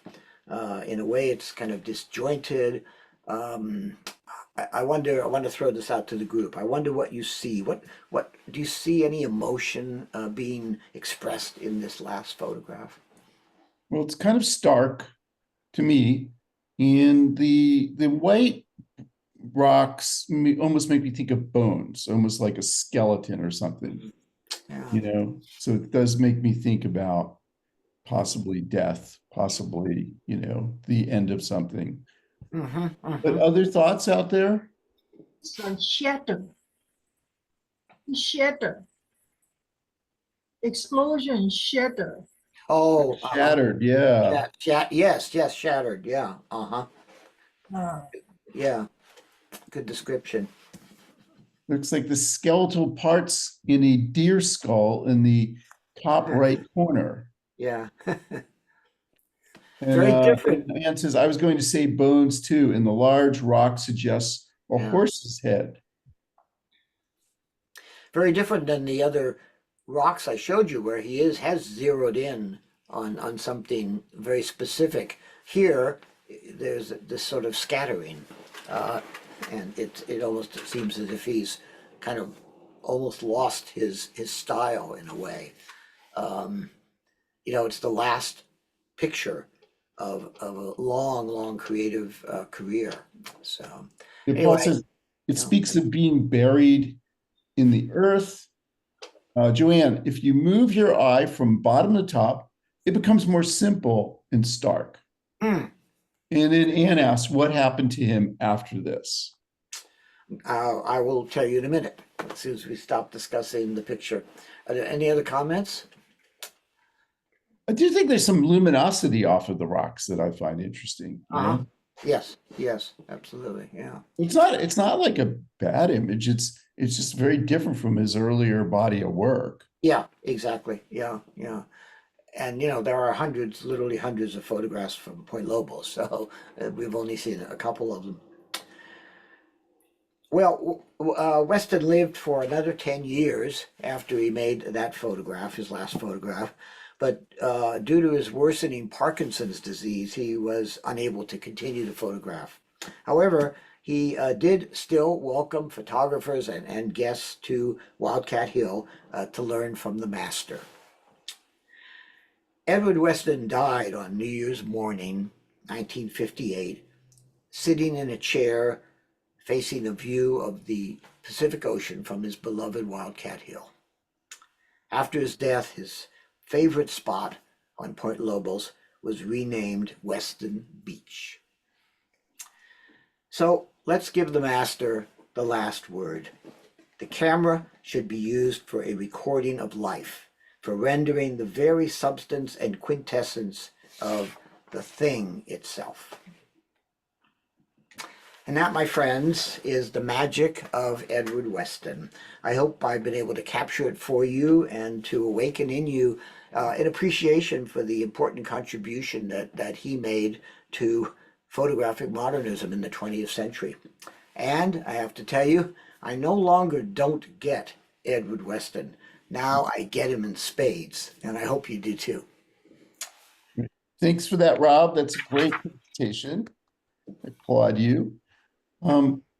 [SPEAKER 2] In a way, it's kind of disjointed. I want to throw this out to the group. I wonder what you see. What do you see any emotion being expressed in this last photograph?
[SPEAKER 1] Well, it's kind of stark to me. And the white rocks almost make me think of bones, almost like a skeleton or something.
[SPEAKER 2] Yeah.
[SPEAKER 1] So it does make me think about possibly death, possibly, the end of something. But other thoughts out there?
[SPEAKER 5] It's like shatter. Shatter. Explosion, shatter.
[SPEAKER 2] Oh,
[SPEAKER 1] Shattered, yeah.
[SPEAKER 2] yes, shattered. Yeah,
[SPEAKER 5] Uh,
[SPEAKER 2] yeah. Good description.
[SPEAKER 1] Looks like the skeletal parts in a deer skull in the top right corner.
[SPEAKER 2] Yeah,
[SPEAKER 1] And
[SPEAKER 2] very different.
[SPEAKER 1] Ann says, I was going to say bones too, and the large rock suggests a
[SPEAKER 2] Yeah.
[SPEAKER 1] horse's head.
[SPEAKER 2] Very different than the other rocks I showed you, where has zeroed in on something very specific. Here, there's this sort of scattering, and it almost seems as if he's kind of almost lost his style in a way. It's the last picture of a long creative career. So
[SPEAKER 1] Paul
[SPEAKER 2] anyway,
[SPEAKER 1] says it
[SPEAKER 2] yeah.
[SPEAKER 1] speaks of being buried in the earth. Joanne, if you move your eye from bottom to top, it becomes more simple and stark.
[SPEAKER 2] Hmm.
[SPEAKER 1] And then Anne asks, what happened to him after this?
[SPEAKER 2] I will tell you in a minute, as soon as we stop discussing the picture. Are there any other comments?
[SPEAKER 1] I do think there's some luminosity off of the rocks that I find interesting. You know?
[SPEAKER 2] Yes, absolutely, yeah.
[SPEAKER 1] It's not like a bad image. It's just very different from his earlier body of work.
[SPEAKER 2] Yeah, exactly, yeah. And there are literally hundreds of photographs from Point Lobos, so we've only seen a couple of them. Well, Weston lived for another 10 years after he made that photograph, his last photograph. But due to his worsening Parkinson's disease, he was unable to continue to photograph. However, he did still welcome photographers and guests to Wildcat Hill to learn from the master. Edward Weston died on New Year's morning, 1958, sitting in a chair facing a view of the Pacific Ocean from his beloved Wildcat Hill. After his death, his favorite spot on Point Lobos was renamed Weston Beach. So let's give the master the last word. The camera should be used for a recording of life, for rendering the very substance and quintessence of the thing itself. And that, my friends, is the magic of Edward Weston. I hope I've been able to capture it for you and to awaken in you an appreciation for the important contribution that he made to photographic modernism in the 20th century. And I have to tell you, I no longer don't get Edward Weston. Now I get him in spades, and I hope you do too.
[SPEAKER 1] Thanks for that, Rob. That's a great presentation. I applaud you.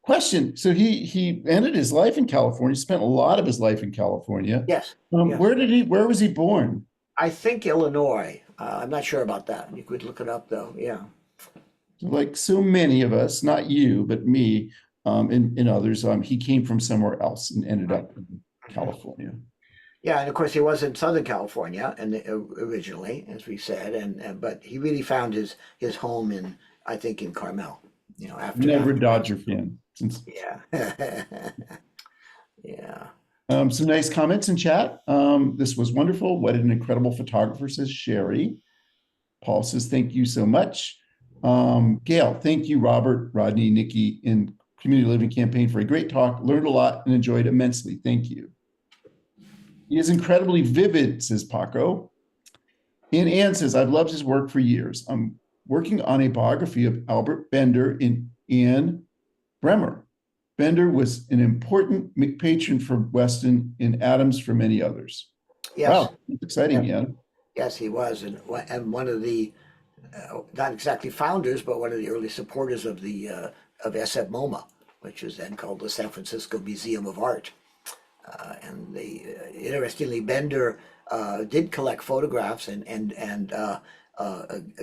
[SPEAKER 1] Question. So he ended his life in California, spent a lot of his life in California.
[SPEAKER 2] Yes.
[SPEAKER 1] Yes. Where was he born?
[SPEAKER 2] I think Illinois. I'm not sure about that. You could look it up though. Yeah.
[SPEAKER 1] Like so many of us, not you, but me, and others, he came from somewhere else and ended up in California.
[SPEAKER 2] Yeah, and of course he was in Southern California and originally, as we said, but he really found his home in, I think, in Carmel. Never
[SPEAKER 1] a Dodger fan.
[SPEAKER 2] Yeah. Yeah.
[SPEAKER 1] Some nice comments in chat. This was wonderful. What an incredible photographer, says Sherry. Paul says, thank you so much. Gail, thank you, Robert, Rodney, Nikki, and Community Living Campaign for a great talk. Learned a lot and enjoyed immensely. Thank you. He is incredibly vivid, says Paco. And Anne says, I've loved his work for years. I'm working on a biography of Albert Bender in Anne Bremer. Bender was an important patron for Weston and Adams for many others.
[SPEAKER 2] Yes.
[SPEAKER 1] Wow, that's exciting, yeah.
[SPEAKER 2] Yes, he was, and one of the not exactly founders, but one of the early supporters of the of SF MoMA, which was then called the San Francisco Museum of Art. And interestingly, Bender did collect photographs and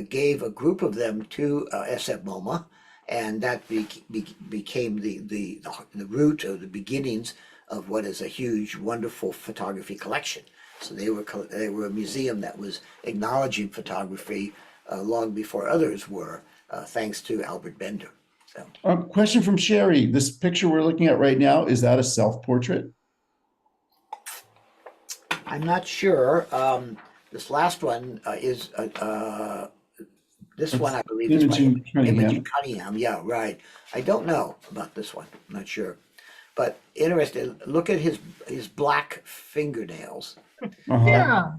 [SPEAKER 2] gave a group of them to SF MoMA, and that became the root of the beginnings of what is a huge, wonderful photography collection. So they were a museum that was acknowledging photography long before others were, thanks to Albert Bender. So,
[SPEAKER 1] question from Sherry. This picture we're looking at right now, is that a self-portrait?
[SPEAKER 2] I'm not sure. This last one is this one, I believe, is by
[SPEAKER 1] Imogen
[SPEAKER 2] Imogen
[SPEAKER 1] Cunningham.
[SPEAKER 2] Cunningham. Yeah, right. I don't know about this one. I'm not sure. But interesting. Look at his black fingernails.
[SPEAKER 1] Uh-huh.
[SPEAKER 5] Yeah.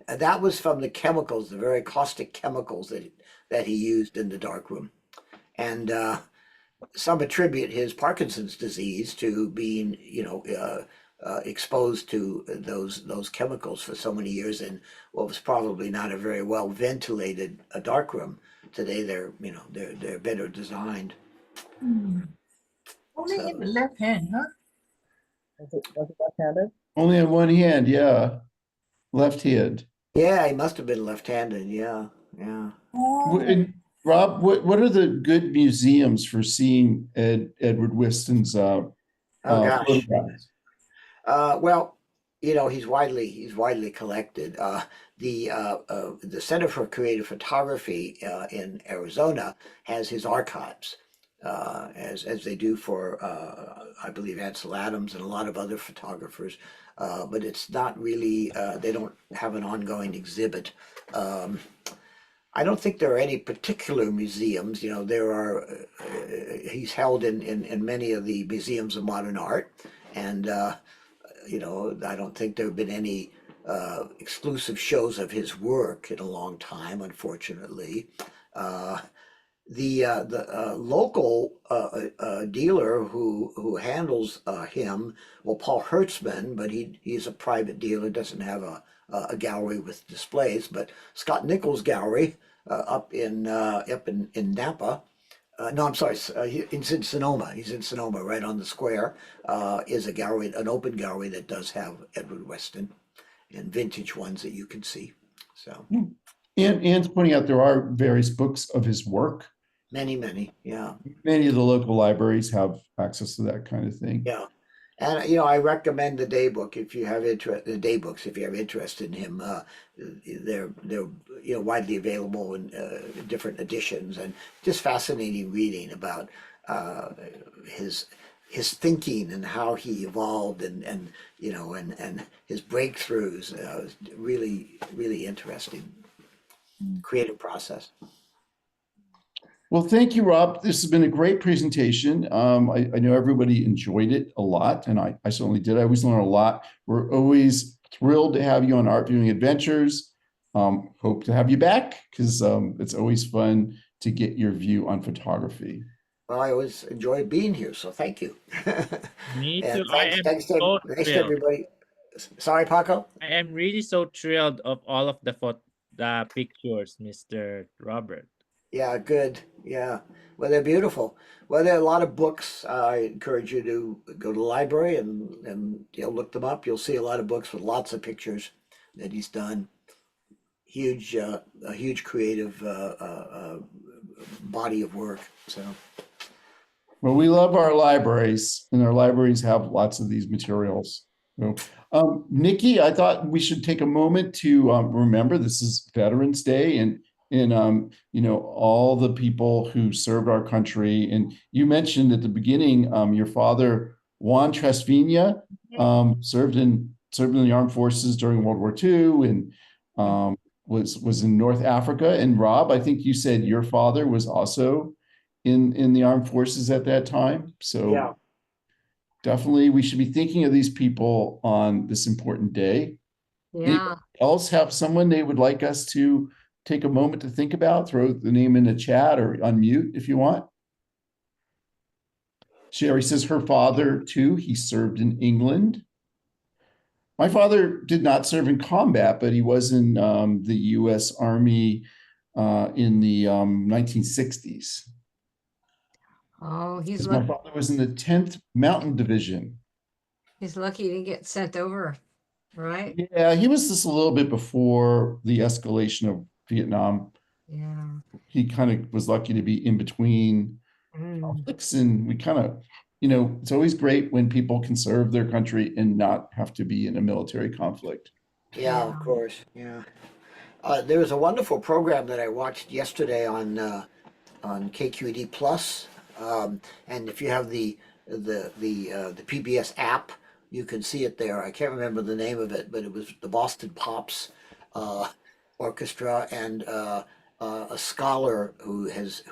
[SPEAKER 2] That was from the chemicals, the very caustic chemicals that he used in the darkroom. And some attribute his Parkinson's disease to being, exposed to those chemicals for so many years in what was probably not a very well ventilated darkroom. Today they're better designed.
[SPEAKER 5] Hmm. Only
[SPEAKER 2] So
[SPEAKER 5] in the left hand, huh?
[SPEAKER 4] Was it left-handed?
[SPEAKER 1] Only on one hand, yeah. Left hand.
[SPEAKER 2] yeah, he must have been left-handed. Yeah, yeah.
[SPEAKER 5] Oh,
[SPEAKER 1] And Rob, what are the good museums for seeing Edward Weston's
[SPEAKER 2] Oh gosh.
[SPEAKER 1] photographs?
[SPEAKER 2] Well, he's widely collected. The Center for Creative Photography in Arizona has his archives, as they do for I believe Ansel Adams and a lot of other photographers. But it's not really. They don't have an ongoing exhibit. I don't think there are any particular museums. There are. He's held in many of the museums of modern art, and I don't think there have been any exclusive shows of his work in a long time, unfortunately. Uh, the local dealer who handles him, well, Paul Hertzman, but he's a private dealer, doesn't have a gallery with displays. But Scott Nichols' gallery up in Napa. No, I'm sorry. He's in Sonoma. He's in Sonoma, right on the square. Is a gallery, an open gallery that does have Edward Weston and vintage ones that you can see. So
[SPEAKER 1] And Ann's pointing out there are various books of his work.
[SPEAKER 2] many, yeah,
[SPEAKER 1] Many of the local libraries have access to that kind of thing.
[SPEAKER 2] yeah. And I recommend the day book if you have interest. The day books, if you have interest in him, they're widely available in different editions, and just fascinating reading about his thinking and how he evolved, and his breakthroughs. Really interesting, creative process.
[SPEAKER 1] Well, thank you, Rob. This has been a great presentation. I know everybody enjoyed it a lot, and I certainly did. I always learn a lot. We're always thrilled to have you on Art Viewing Adventures. Hope to have you back because it's always fun to get your view on photography.
[SPEAKER 2] Well, I always enjoy being here, so thank you.
[SPEAKER 3] Me
[SPEAKER 2] And
[SPEAKER 3] too. I am
[SPEAKER 2] thanks
[SPEAKER 3] so
[SPEAKER 2] to
[SPEAKER 3] thrilled.
[SPEAKER 2] everybody. Sorry, Paco.
[SPEAKER 3] I am really so thrilled of all of the pictures, Mr. Robert.
[SPEAKER 2] Yeah, good. Yeah. Well, they're beautiful. Well, there are a lot of books. I encourage you to go to the library and look them up. You'll see a lot of books with lots of pictures that he's done. A huge creative body of work. So
[SPEAKER 1] Well, we love our libraries, and our libraries have lots of these materials. So, Nikki, I thought we should take a moment to remember this is Veterans Day, and all the people who served our country. And you mentioned at the beginning, your father Juan Tresvina served in the armed forces during World War II, and was in North Africa. And Rob, I think you said your father was also in the armed forces at that time. So
[SPEAKER 2] yeah.
[SPEAKER 1] definitely we should be thinking of these people on this important day.
[SPEAKER 6] Yeah.
[SPEAKER 1] Anybody else have someone they would like us to take a moment to think about? Throw the name in the chat or unmute if you want. Sherry says her father too, he served in England. My father did not serve in combat, but he was in the US Army in the 1960s.
[SPEAKER 6] Oh,
[SPEAKER 1] My father was in the 10th Mountain Division.
[SPEAKER 6] he's lucky to get sent over, right?
[SPEAKER 1] Yeah, he was just a little bit before the escalation of Vietnam.
[SPEAKER 6] Yeah.
[SPEAKER 1] He kind of was lucky to be in between conflicts, and we kind of, it's always great when people can serve their country and not have to be in a military conflict.
[SPEAKER 2] Yeah, of course. Yeah. There was a wonderful program that I watched yesterday on KQED Plus, and if you have the PBS app, you can see it there. I can't remember the name of it, but it was the Boston Pops orchestra, and a scholar who has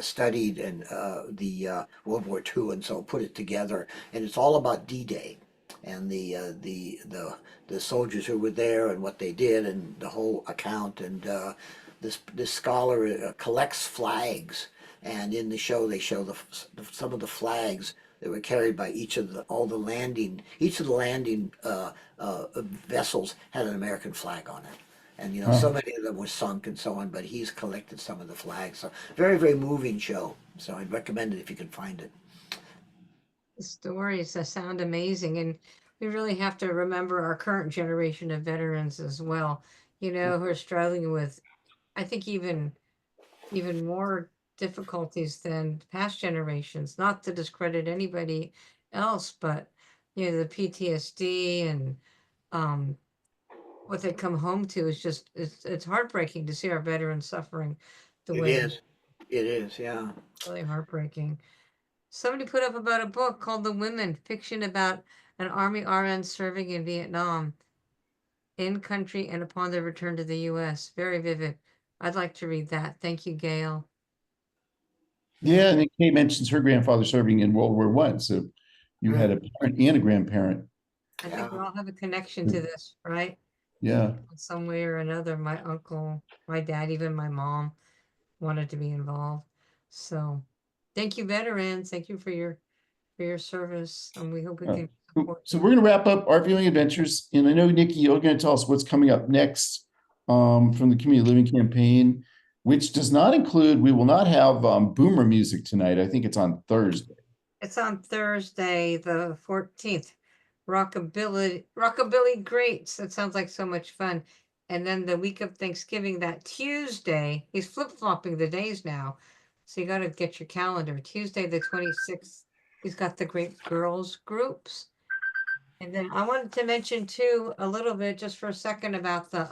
[SPEAKER 2] studied and the World War II, and so put it together, and it's all about D-Day and the soldiers who were there and what they did and the whole account. And this scholar collects flags, and in the show they show some of the flags that were carried by each of the landing vessels had an American flag on it. And so many of them were sunk and so on, but he's collected some of the flags. So very, very moving show. So I'd recommend it if you can find it.
[SPEAKER 6] The stories sound amazing, and we really have to remember our current generation of veterans as well, who are struggling with, I think, even more difficulties than past generations. Not to discredit anybody else, but the PTSD and what they come home to is just it's heartbreaking to see our veterans suffering the way
[SPEAKER 2] It is, yeah.
[SPEAKER 6] really heartbreaking. Somebody put up about a book called The Women, fiction about an Army RN serving in Vietnam, in country and upon their return to the U.S. Very vivid. I'd like to read that. Thank you, Gail.
[SPEAKER 1] Yeah, and then Kate mentions her grandfather serving in World War I. So you had a parent and a grandparent.
[SPEAKER 6] I think we all have a connection to this, right?
[SPEAKER 1] Yeah.
[SPEAKER 6] In some way or another. My uncle, my dad, even my mom wanted to be involved. So thank you, veterans. Thank you for your service. And we hope we can support
[SPEAKER 1] So
[SPEAKER 6] you.
[SPEAKER 1] we're going to wrap up Art Viewing Adventures. And I know, Nikki, you're going to tell us what's coming up next from the Community Living Campaign, which does not include, we will not have boomer music tonight. I think it's on Thursday.
[SPEAKER 6] It's on Thursday, the 14th. Rockabilly Greats. That sounds like so much fun. And then the week of Thanksgiving, that Tuesday, he's flip-flopping the days now. So you got to get your calendar. Tuesday, the 26th, he's got the Great Girls groups. And then I wanted to mention too, a little bit, just for a second, about the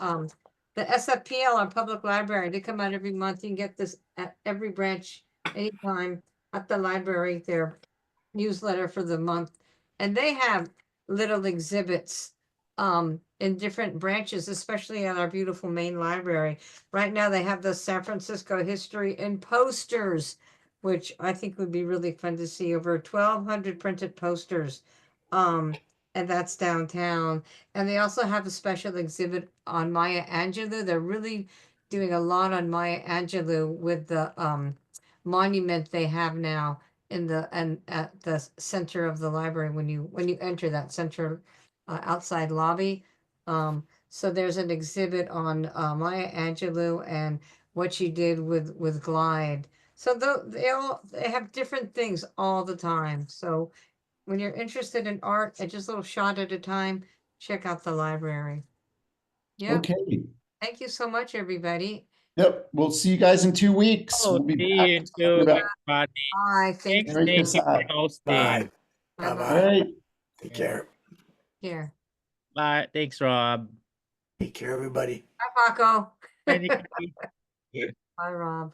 [SPEAKER 6] SFPL, our public library. They come out every month. You can get this at every branch, anytime at the library, their newsletter for the month. And they have little exhibits in different branches, especially at our beautiful main library. Right now they have the San Francisco history and posters, which I think would be really fun to see. Over 1,200 printed posters. And that's downtown. And they also have a special exhibit on Maya Angelou. They're really doing a lot on Maya Angelou with the monument they have now and at the center of the library when you enter that center outside lobby. So there's an exhibit on Maya Angelou and what she did with Glide. So they have different things all the time. So when you're interested in art, and just a little shot at a time, check out the library. Yeah.
[SPEAKER 1] Okay.
[SPEAKER 6] Thank you so much, everybody.
[SPEAKER 1] Yep. We'll see you guys in 2 weeks.
[SPEAKER 3] Oh,
[SPEAKER 1] We'll be
[SPEAKER 3] see
[SPEAKER 1] back
[SPEAKER 3] you
[SPEAKER 1] talking
[SPEAKER 3] too,
[SPEAKER 1] about
[SPEAKER 3] everybody.
[SPEAKER 6] Bye. Thank
[SPEAKER 3] Thanks,
[SPEAKER 6] you.
[SPEAKER 1] Merry
[SPEAKER 3] Nikki, for
[SPEAKER 1] Christmas.
[SPEAKER 3] hosting.
[SPEAKER 2] Bye.
[SPEAKER 6] Bye.
[SPEAKER 2] Bye-bye.
[SPEAKER 1] All right.
[SPEAKER 2] Take care.
[SPEAKER 6] Here.
[SPEAKER 3] Bye. Thanks, Rob.
[SPEAKER 2] Take care, everybody.
[SPEAKER 6] Bye, Paco.
[SPEAKER 3] Bye, Nikki.
[SPEAKER 6] Bye, Rob.